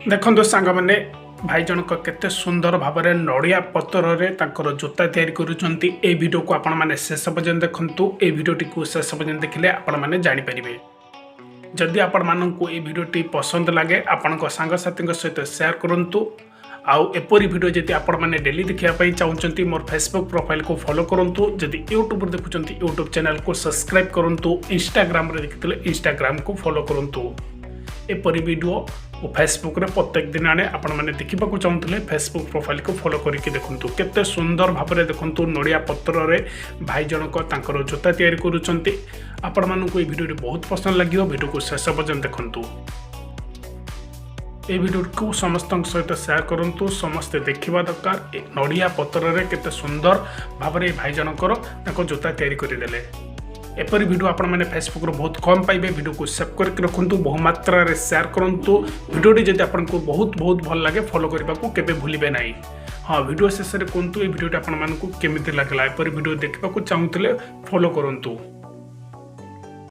ଦେଖନ୍ତୁ ସାଙ୍ଗମାନେ ଭାଇ ଜଣକ କେତେ ସୁନ୍ଦର ଭାବରେ ନଡ଼ିଆ ପତ୍ରରେ ତାଙ୍କର ଜୋତା ତିଆରି କରୁଛନ୍ତି। ଏହି ଭିଡ଼ିଓକୁ ଆପଣମାନେ ଶେଷ ପର୍ଯ୍ୟନ୍ତ ଦେଖନ୍ତୁ। ଏହି ଭିଡ଼ିଓଟିକୁ ଶେଷ ପର୍ଯ୍ୟନ୍ତ ଦେଖିଲେ ଆପଣମାନେ ଜାଣିପାରିବେ। ଯଦି ଆପଣମାନଙ୍କୁ ଏହି ଭିଡ଼ିଓଟି ପସନ୍ଦ ଲାଗେ ଆପଣଙ୍କ ସାଙ୍ଗସାଥୀଙ୍କ ସହିତ ସେୟାର କରନ୍ତୁ। ଆଉ ଏପରି ଭିଡ଼ିଓ ଯଦି ଆପଣମାନେ ଡେଲି ଦେଖିବା ପାଇଁ ଚାହୁଁଛନ୍ତି ମୋର ଫେସବୁକ୍ ପ୍ରୋଫାଇଲକୁ ଫଲୋ କରନ୍ତୁ। ଯଦି ୟୁଟ୍ୟୁବରେ ଦେଖୁଛନ୍ତି ୟୁଟ୍ୟୁବ୍ ଚ୍ୟାନେଲକୁ ସବସ୍କ୍ରାଇବ୍ କରନ୍ତୁ। ଇନଷ୍ଟାଗ୍ରାମରେ ଦେଖିଥିଲେ ଇନଷ୍ଟାଗ୍ରାମକୁ ଫଲୋ କରନ୍ତୁ। एपरी वीडियो और फेसबुक रे प्रत्येक दिन आने आपण मैंने देखा चाहूँगे फेसबुक प्रोफाइल को फॉलो करके देखूँ केते सुंदर भाव में देखूँ नड़िया पत्र रे भाई जनक तांकर जोता तैयारी करुँच आपण मानक ये वीडियो बहुत पसंद लगे वीडियो को शेष पर्यंत देखूँ। ये वीडियो को समस्त सहित शेयर करूँ समस्ते देखा दरकार नड़िया पत्र रे केते सुंदर भाव में भाई जनकर जोता तैयारी करदेले। एपरी वीडियो आपण मैंने फेसबुक रो बहुत कम पाइबे। वीडियो को सेव करके रखुंतु बहुमात्रा रे शेयर करंतु। वीडियोटी जदि आपको बहुत भल लगे फॉलो करने को केबे भूलिबे नहीं। हाँ वीडियो शेष में कहतु ये वीडियोटी आपण मानकु केमिति लागला। एपरी वीडियो देखा चाहूँते फॉलो करंतु।